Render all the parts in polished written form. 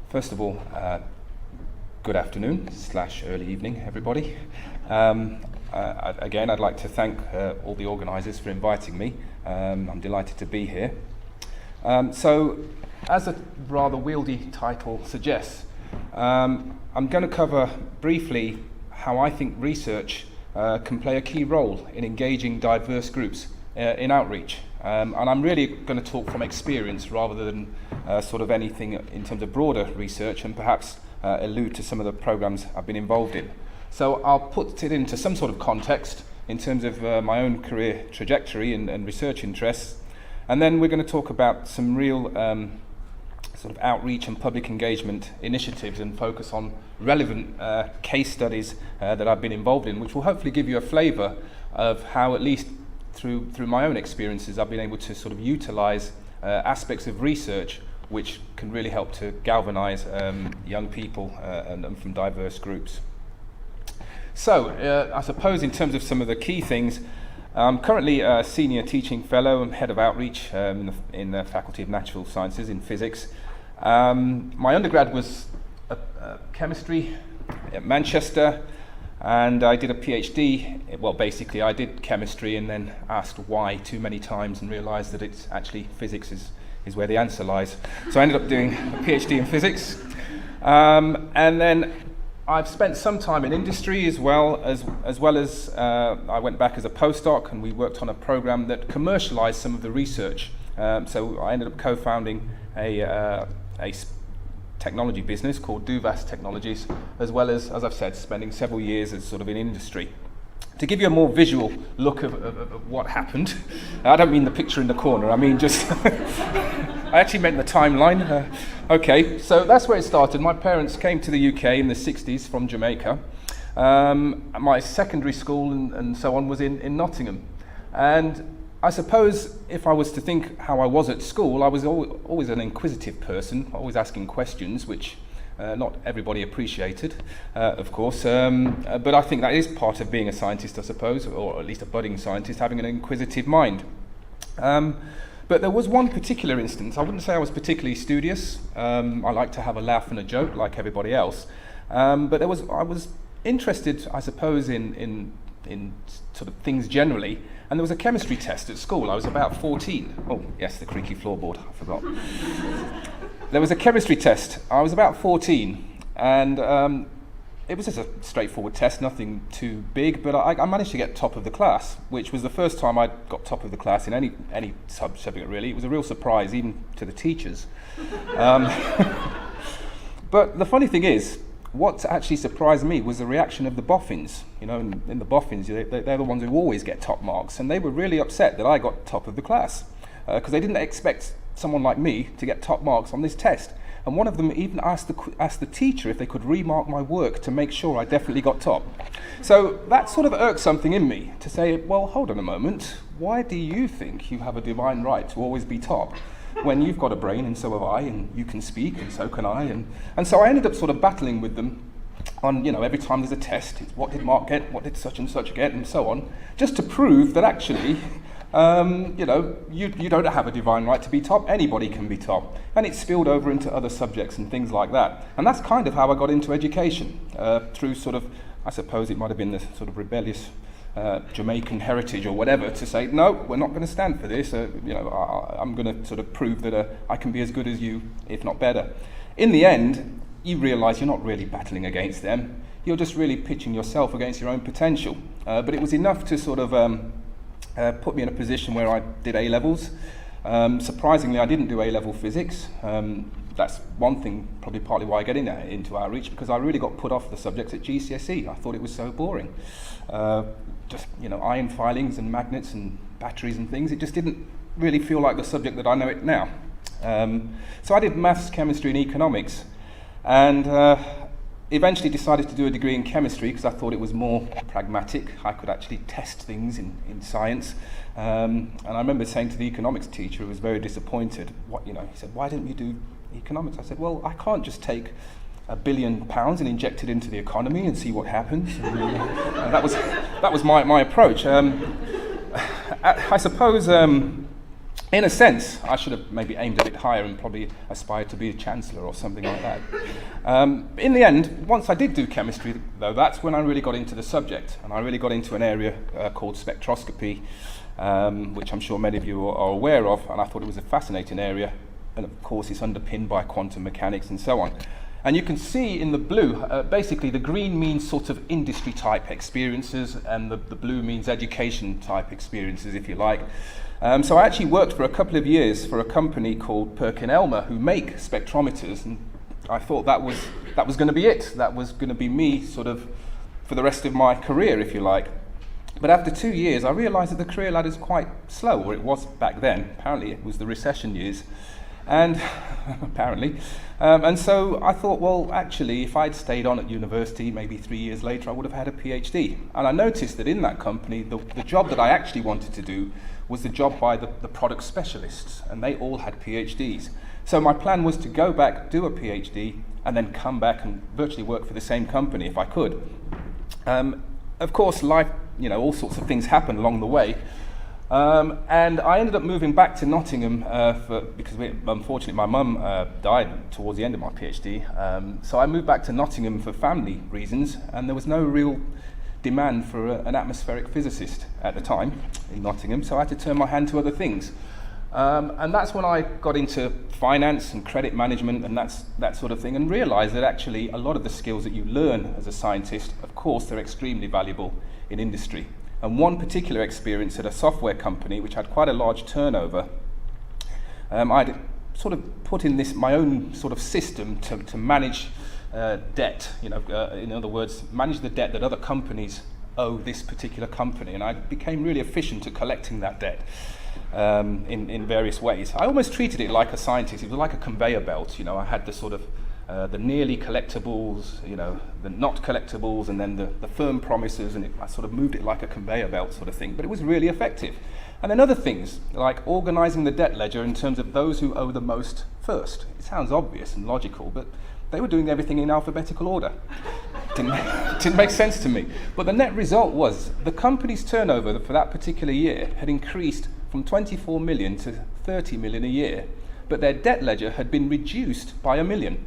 First of all, good afternoon / early evening, everybody. Again, I'd like to thank all the organisers for inviting me. I'm delighted to be here. So, as a rather wieldy title suggests, I'm going to cover briefly how I think research can play a key role in engaging diverse groups in outreach. And I'm really going to talk from experience rather than sort of anything in terms of broader research, and perhaps allude to some of the programs I've been involved in. So I'll put it into some sort of context in terms of my own career trajectory and research interests. And then we're going to talk about some real sort of outreach and public engagement initiatives and focus on relevant case studies that I've been involved in, which will hopefully give you a flavour of how, at least through my own experiences, I've been able to sort of utilise aspects of research which can really help to galvanise young people and from diverse groups. So, I suppose in terms of some of the key things, I'm currently a senior teaching fellow and head of outreach in the Faculty of Natural Sciences in physics. My undergrad was chemistry at Manchester, and I did a PhD. Well, basically I did chemistry and then asked why too many times and realised that it's actually physics is where the answer lies. So I ended up doing a PhD in physics. And then I've spent some time in industry as well as I went back as a postdoc, and we worked on a program that commercialised some of the research. So I ended up co-founding a technology business called Duvas Technologies, as well as I've said, spending several years as sort of in industry. To give you a more visual look of what happened, I don't mean the picture in the corner, I mean just, I actually meant the timeline. Okay, so that's where it started. My parents came to the UK in the 60s from Jamaica. My secondary school and so on was in Nottingham. And I suppose if I was to think how I was at school, I was always an inquisitive person, always asking questions, which not everybody appreciated, of course, but I think that is part of being a scientist, I suppose, or at least a budding scientist, having an inquisitive mind. But there was one particular instance. I wouldn't say I was particularly studious. I like to have a laugh and a joke like everybody else. But I was interested, I suppose, in sort of things generally. And there was a chemistry test at school. I was about 14. Oh, yes, the creaky floorboard, I forgot. There was a chemistry test. I was about 14, and it was just a straightforward test, nothing too big, but I managed to get top of the class, which was the first time I got top of the class in any subject, really. It was a real surprise, even to the teachers. But the funny thing is, what actually surprised me was the reaction of the boffins. You know, in the boffins, they're the ones who always get top marks, and they were really upset that I got top of the class, because they didn't expect someone like me to get top marks on this test. And one of them even asked the teacher if they could remark my work to make sure I definitely got top. So that sort of irked something in me to say, well, hold on a moment, why do you think you have a divine right to always be top when you've got a brain and so have I, and you can speak and so can I? And so I ended up sort of battling with them on, you know, every time there's a test, it's what did Mark get, what did such and such get, and so on, just to prove that actually, you know, you don't have a divine right to be top, anybody can be top. And it spilled over into other subjects and things like that. And that's kind of how I got into education, through sort of, I suppose it might have been the sort of rebellious Jamaican heritage or whatever, to say, no, we're not going to stand for this, you know, I'm going to sort of prove that I can be as good as you, if not better. In the end, you realise you're not really battling against them, you're just really pitching yourself against your own potential. But it was enough to sort of put me in a position where I did A-levels. Surprisingly, I didn't do A-level physics. That's one thing, probably partly why I get into outreach, because I really got put off the subjects at GCSE. I thought it was so boring. Just, you know, iron filings and magnets and batteries and things. It just didn't really feel like the subject that I know it now. So I did maths, chemistry and economics, and eventually decided to do a degree in chemistry because I thought it was more pragmatic. I could actually test things in science. And I remember saying to the economics teacher, who was very disappointed, he said, why didn't you do economics? I said, well, I can't just take £1 billion and inject it into the economy and see what happens. And that was my approach. I suppose in in a sense, I should have maybe aimed a bit higher and probably aspired to be a chancellor or something like that. In the end, once I did do chemistry, though, that's when I really got into the subject, and I really got into an area called spectroscopy, which I'm sure many of you are aware of, and I thought it was a fascinating area, and of course it's underpinned by quantum mechanics and so on. And you can see in the blue, basically the green means sort of industry type experiences, and the blue means education type experiences, if you like. So I actually worked for a couple of years for a company called Perkin-Elmer, who make spectrometers, and I thought that was going to be it. That was going to be me sort of for the rest of my career, if you like. But after 2 years, I realised that the career ladder is quite slow, or it was back then. Apparently it was the recession years. And apparently. And so I thought, well, actually, if I'd stayed on at university, maybe 3 years later, I would have had a PhD. And I noticed that in that company, the job that I actually wanted to do was the job by the product specialists, and they all had PhDs. So my plan was to go back, do a PhD, and then come back and virtually work for the same company if I could. Of course, life, all sorts of things happened along the way. And I ended up moving back to Nottingham because unfortunately my mum died towards the end of my PhD. So I moved back to Nottingham for family reasons, and there was no real demand for an atmospheric physicist at the time in Nottingham, so I had to turn my hand to other things. And that's when I got into finance and credit management and that sort of thing, and realised that actually a lot of the skills that you learn as a scientist, of course, they're extremely valuable in industry. And one particular experience at a software company which had quite a large turnover, I'd sort of put in my own sort of system to manage debt, in other words, manage the debt that other companies owe this particular company. And I became really efficient at collecting that debt in various ways. I almost treated it like a scientist. It was like a conveyor belt. I had the sort of the nearly collectibles, the not collectibles, and then the firm promises, and I sort of moved it like a conveyor belt sort of thing, but it was really effective. And then other things, like organising the debt ledger in terms of those who owe the most first. It sounds obvious and logical, but they were doing everything in alphabetical order. Didn't make sense to me. But the net result was the company's turnover for that particular year had increased from 24 million to 30 million a year, but their debt ledger had been reduced by 1 million.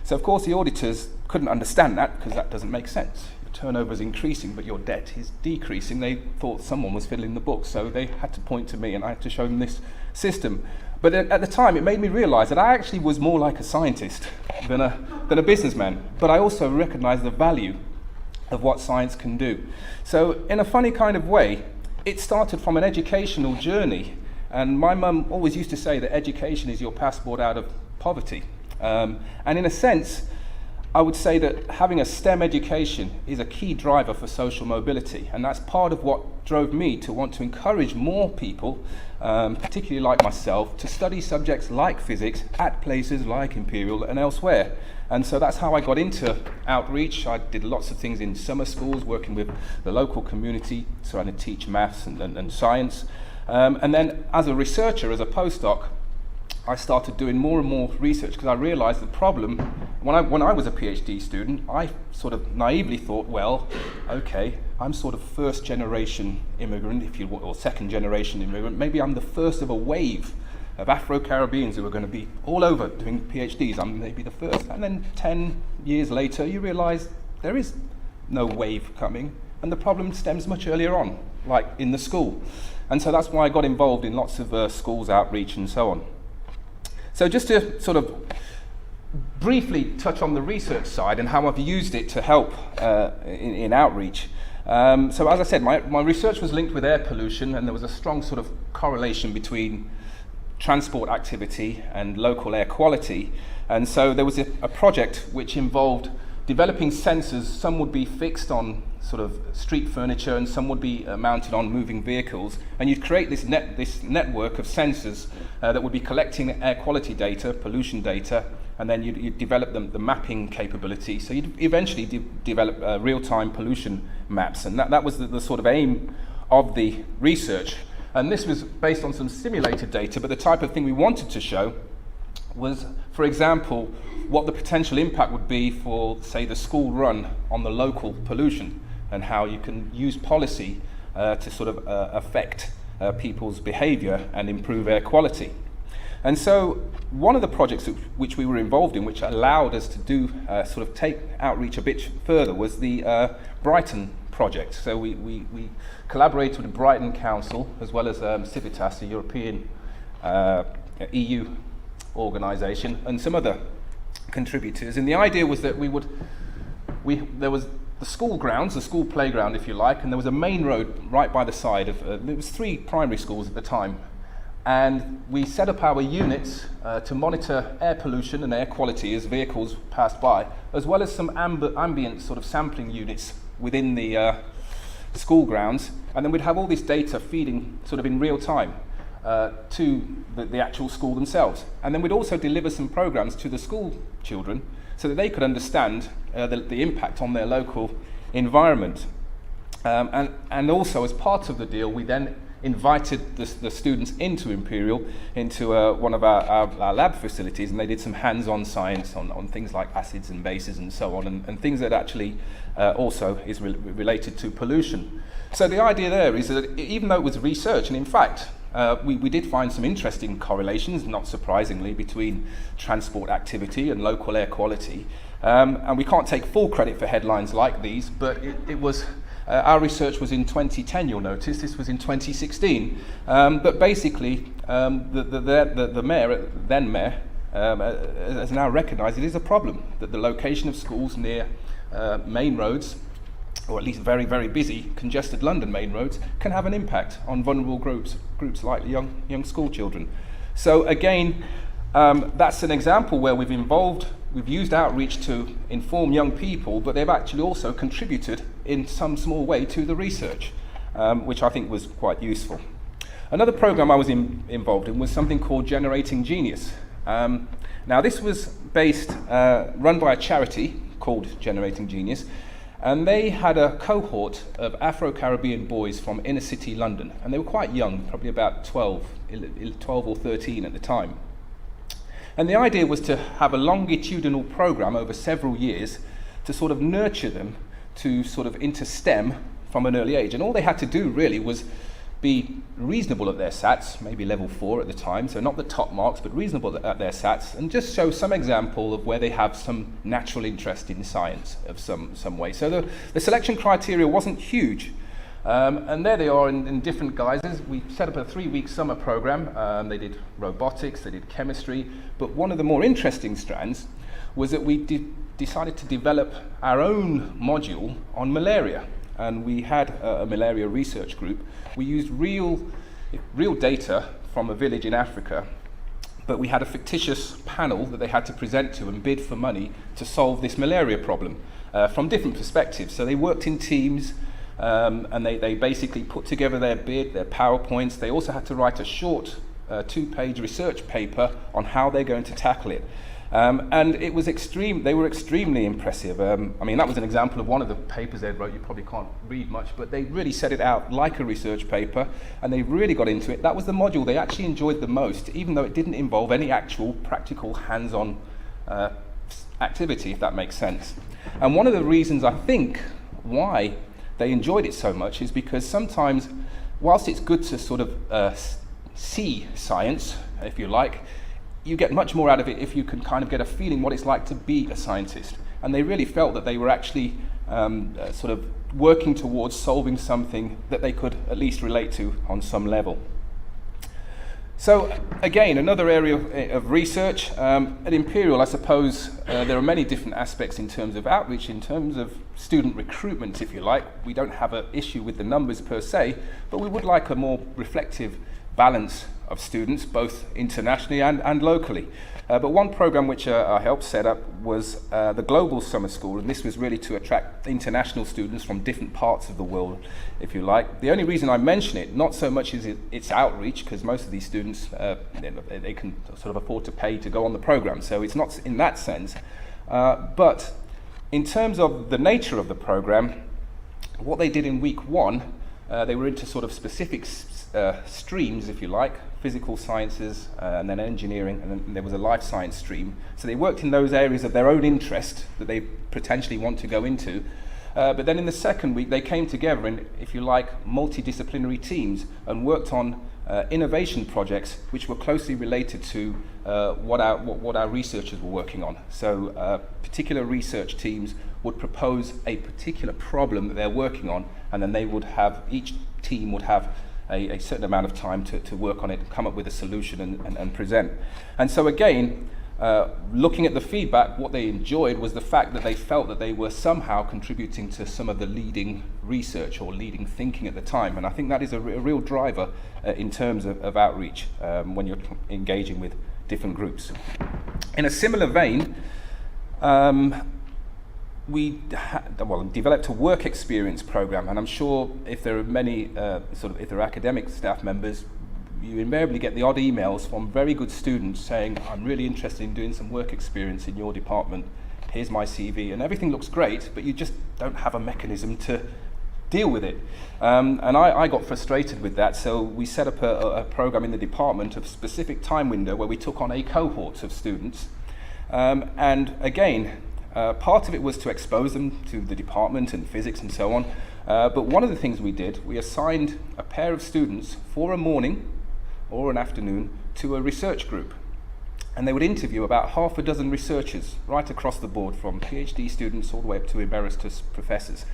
So of course the auditors couldn't understand that, because that doesn't make sense. Your turnover is increasing, but your debt is decreasing. They thought someone was fiddling the books, so they had to point to me, and I had to show them this system. But at the time, it made me realise that I actually was more like a scientist than a businessman. But I also recognised the value of what science can do. So in a funny kind of way, it started from an educational journey. And my mum always used to say that education is your passport out of poverty. And in a sense, I would say that having a STEM education is a key driver for social mobility, and that's part of what drove me to want to encourage more people, particularly like myself, to study subjects like physics at places like Imperial and elsewhere. And so that's how I got into outreach. I did lots of things in summer schools, working with the local community, trying to teach maths and science. And then as a researcher, as a postdoc, I started doing more and more research, because I realised the problem. When I was a PhD student, I sort of naively thought, well, okay, I'm sort of first generation immigrant, if you will, or second generation immigrant. Maybe I'm the first of a wave of Afro-Caribbeans who are going to be all over doing PhDs. I'm maybe the first. And then 10 years later, you realise there is no wave coming, and the problem stems much earlier on, like in the school. And so that's why I got involved in lots of schools outreach and so on. So just to sort of briefly touch on the research side and how I've used it to help in outreach. So as I said, my research was linked with air pollution, and there was a strong sort of correlation between transport activity and local air quality. And so there was a project which involved developing sensors. Some would be fixed on sort of street furniture, and some would be mounted on moving vehicles. And you'd create this network of sensors that would be collecting air quality data, pollution data, and then you'd develop the mapping capability. So you'd eventually develop real-time pollution maps, and that was the sort of aim of the research. And this was based on some simulated data, but the type of thing we wanted to show was, for example, what the potential impact would be for, say, the school run on the local pollution, and how you can use policy to sort of affect people's behaviour and improve air quality. And so one of the projects which we were involved in, which allowed us to do sort of take outreach a bit further, was the Brighton project. So we collaborated with the Brighton Council as well as Civitas, the European EU organisation, and some other contributors. And the idea was that there was the school grounds, the school playground if you like, and there was a main road right by the side of, there was 3 primary schools at the time. And we set up our units to monitor air pollution and air quality as vehicles passed by, as well as some ambient sort of sampling units within the school grounds. And then we'd have all this data feeding sort of in real time to the actual school themselves. And then we'd also deliver some programs to the school children so that they could understand the impact on their local environment. And also, as part of the deal, we then invited the students into Imperial, into one of our lab facilities, and they did some hands-on science on things like acids and bases and so on, and things that actually also is related to pollution. So the idea there is that even though it was research, and in fact we did find some interesting correlations, not surprisingly, between transport activity and local air quality, and we can't take full credit for headlines like these, but it was our research was in 2010, you'll notice. This was in 2016. But basically, the mayor, then mayor, has now recognised it is a problem that the location of schools near main roads, or at least very, very busy, congested London main roads, can have an impact on vulnerable groups like young school children. So again, that's an example where we've used outreach to inform young people, but they've actually also contributed in some small way to the research, which I think was quite useful. Another program I was involved in was something called Generating Genius. Now this was run by a charity called Generating Genius, and they had a cohort of Afro-Caribbean boys from inner city London, and they were quite young, probably about 12 or 13 at the time. And the idea was to have a longitudinal program over several years to sort of nurture them to sort of into STEM from an early age. And all they had to do really was be reasonable at their SATs, maybe level 4 at the time, so not the top marks, but reasonable at their SATs, and just show some example of where they have some natural interest in science of some way. So the selection criteria wasn't huge. And there they are in different guises. We set up a 3-week summer program. They did robotics, they did chemistry, but one of the more interesting strands was that we decided to develop our own module on malaria. And we had a malaria research group. We used real data from a village in Africa, but we had a fictitious panel that they had to present to and bid for money to solve this malaria problem from different perspectives. So they worked in teams, and they basically put together their bid, their PowerPoints. They also had to write a short 2-page research paper on how they're going to tackle it. And it was they were extremely impressive. I mean, that was an example of one of the papers they wrote. You probably can't read much, but they really set it out like a research paper, and they really got into it. That was the module they actually enjoyed the most, even though it didn't involve any actual practical hands-on activity, if that makes sense. And one of the reasons I think why they enjoyed it so much is because sometimes, whilst it's good to sort of see science, if you like, you get much more out of it if you can kind of get a feeling what it's like to be a scientist. And they really felt that they were actually sort of working towards solving something that they could at least relate to on some level. So again, another area of research. At Imperial, I suppose there are many different aspects in terms of outreach, in terms of student recruitment, if you like. We don't have an issue with the numbers per se, but we would like a more reflective balance of students, both internationally and locally. But one program which I helped set up was the Global Summer School, and this was really to attract international students from different parts of the world, if you like. The only reason I mention it, not so much is its outreach, because most of these students, they can sort of afford to pay to go on the program, so it's not in that sense. But in terms of the nature of the program, what they did in week 1, they were into sort of specific streams, if you like, physical sciences, and then engineering, and then there was a life science stream. So they worked in those areas of their own interest that they potentially want to go into. But then in the second week, they came together in, if you like, multidisciplinary teams and worked on innovation projects which were closely related to what our researchers were working on. So particular research teams would propose a particular problem that they're working on, and then each team would have a certain amount of time to work on it, come up with a solution and present. And so again, looking at the feedback, what they enjoyed was the fact that they felt that they were somehow contributing to some of the leading research or leading thinking at the time. And I think that is a real driver in terms of outreach when you're engaging with different groups. In a similar vein, we developed a work experience program, and I'm sure if there are many if there are academic staff members, you invariably get the odd emails from very good students saying, I'm really interested in doing some work experience in your department, here's my CV, and everything looks great, but you just don't have a mechanism to deal with it. And I got frustrated with that, so we set up a program in the department of specific time window where we took on a cohort of students. And again, part of it was to expose them to the department and physics and so on. But one of the things we did, we assigned a pair of students for a morning or an afternoon to a research group. And they would interview about half a dozen researchers right across the board, from PhD students all the way up to emeritus professors,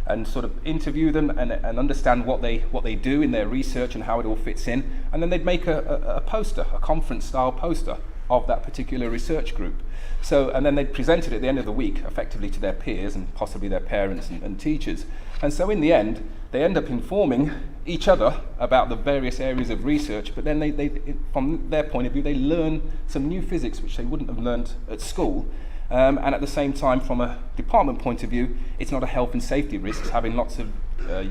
and sort of interview them and understand what they do in their research and how it all fits in. And then they'd make a poster, a conference style poster of that particular research group. So, and then they'd present it at the end of the week effectively to their peers and possibly their parents and teachers. And so in the end, they end up informing each other about the various areas of research, but then they from their point of view, they learn some new physics which they wouldn't have learned at school. And at the same time, from a department point of view, it's not a health and safety risk having lots of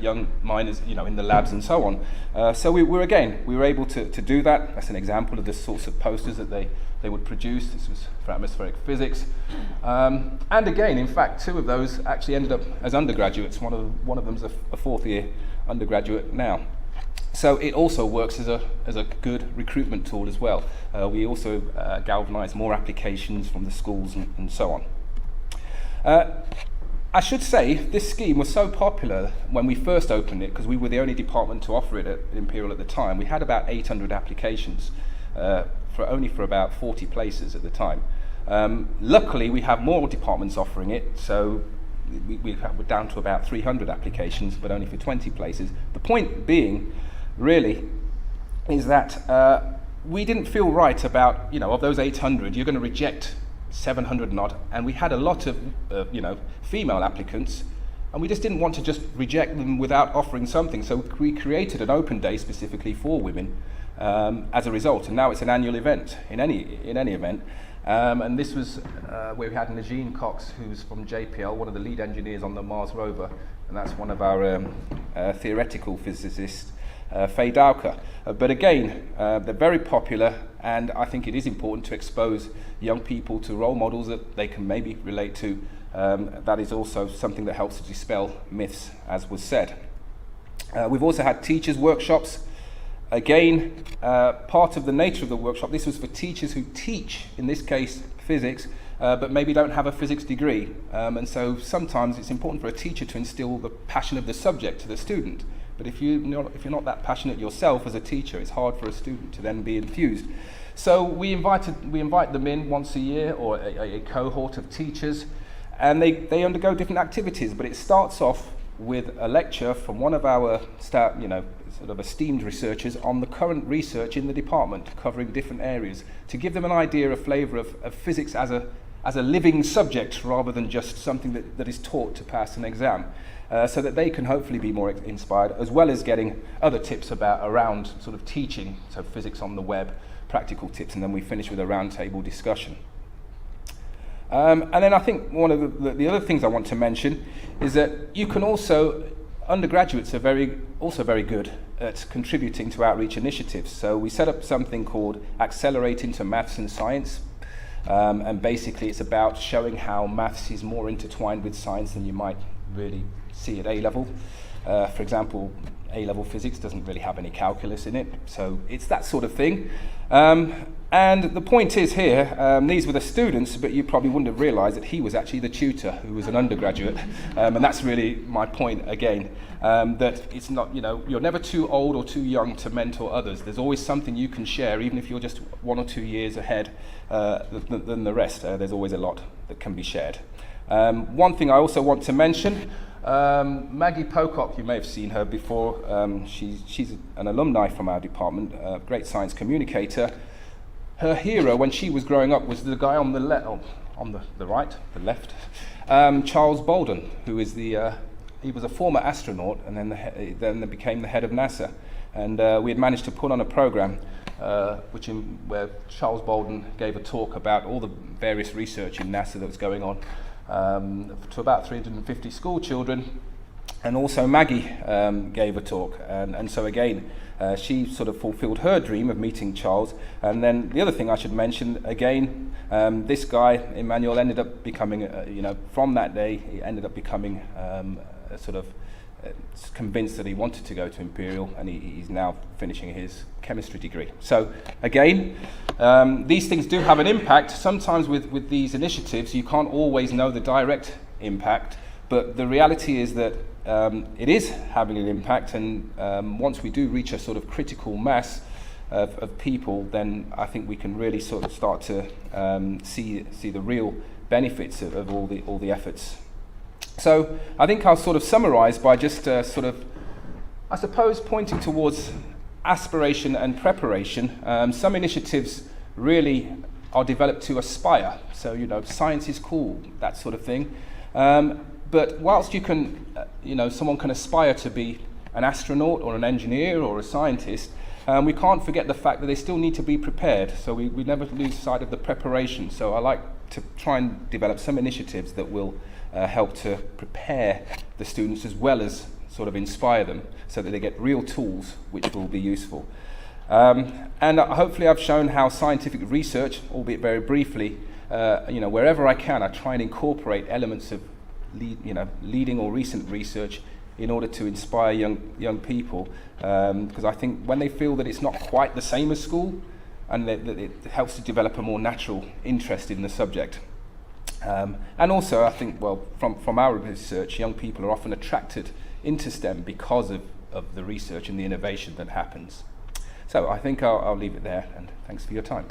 young miners, in the labs and so on. So we were able to do that. That's an example of the sorts of posters that they would produce. This was for atmospheric physics. And again, in fact, two of those actually ended up as undergraduates. One of them's a fourth year undergraduate now. So it also works as a good recruitment tool as well. We also galvanise more applications from the schools and so on. I should say this scheme was so popular when we first opened it, because we were the only department to offer it at Imperial at the time. We had about 800 applications for about 40 places at the time. Luckily, we have more departments offering it, so we're down to about 300 applications, but only for 20 places. The point being, really, is that we didn't feel right about, of those 800, you're going to reject 700 and odd, and we had a lot of, female applicants, and we just didn't want to just reject them without offering something. So we created an open day specifically for women as a result, and now it's an annual event in any event. And this was where we had Najine Cox, who's from JPL, one of the lead engineers on the Mars rover, and that's one of our theoretical physicists, Faye Dowker. But again, they're very popular, and I think it is important to expose young people to role models that they can maybe relate to. That is also something that helps to dispel myths, as was said. We've also had teachers' workshops. Again, part of the nature of the workshop, this was for teachers who teach, in this case, physics, but maybe don't have a physics degree. And so sometimes it's important for a teacher to instill the passion of the subject to the student. But if you're not that passionate yourself as a teacher, it's hard for a student to then be enthused. So we invite them in once a year, or a cohort of teachers, and they undergo different activities. But it starts off with a lecture from one of our staff, sort of esteemed researchers on the current research in the department, covering different areas, to give them an idea, a flavour of physics as a living subject, rather than just something that is taught to pass an exam. So that they can hopefully be more inspired, as well as getting other tips around sort of teaching, so physics on the web, practical tips, and then we finish with a roundtable discussion. And then I think one of the other things I want to mention is that you can also, undergraduates are also very good at contributing to outreach initiatives. So we set up something called Accelerate into Maths and Science, and basically it's about showing how maths is more intertwined with science than you might really see at A-level. For example, A-level physics doesn't really have any calculus in it, so it's that sort of thing. And the point is here, these were the students, but you probably wouldn't have realised that he was actually the tutor who was an undergraduate. And that's really my point again, that it's not, you're never too old or too young to mentor others. There's always something you can share, even if you're just 1 or 2 years ahead than the rest. There's always a lot that can be shared. One thing I also want to mention, Maggie Pocock, you may have seen her before. She's an alumni from our department, a great science communicator. Her hero when she was growing up was the guy on the left, Charles Bolden, who is he was a former astronaut and then became the head of NASA. And we had managed to put on a program where Charles Bolden gave a talk about all the various research in NASA that was going on to about 350 school children. And also Maggie gave a talk, and so again, she sort of fulfilled her dream of meeting Charles. And then the other thing I should mention, again, this guy, Emmanuel, ended up becoming, from that day, he ended up becoming convinced that he wanted to go to Imperial, and he's now finishing his chemistry degree. So again, these things do have an impact. Sometimes with these initiatives, you can't always know the direct impact, but the reality is that it is having an impact, and once we do reach a sort of critical mass of people, then I think we can really sort of start to see the real benefits of all the efforts. So I think I'll sort of summarize by just I suppose, pointing towards aspiration and preparation. Some initiatives really are developed to aspire. So, science is cool, that sort of thing. But whilst you can, someone can aspire to be an astronaut or an engineer or a scientist, we can't forget the fact that they still need to be prepared. So we never lose sight of the preparation. So I like to try and develop some initiatives that will help to prepare the students as well as sort of inspire them, so that they get real tools which will be useful. And hopefully I've shown how scientific research, albeit very briefly, wherever I can, I try and incorporate elements of leading or recent research in order to inspire young people, because I think when they feel that it's not quite the same as school, and that it helps to develop a more natural interest in the subject. And also, I think, from our research, young people are often attracted into STEM because of the research and the innovation that happens. So I think I'll leave it there, and thanks for your time.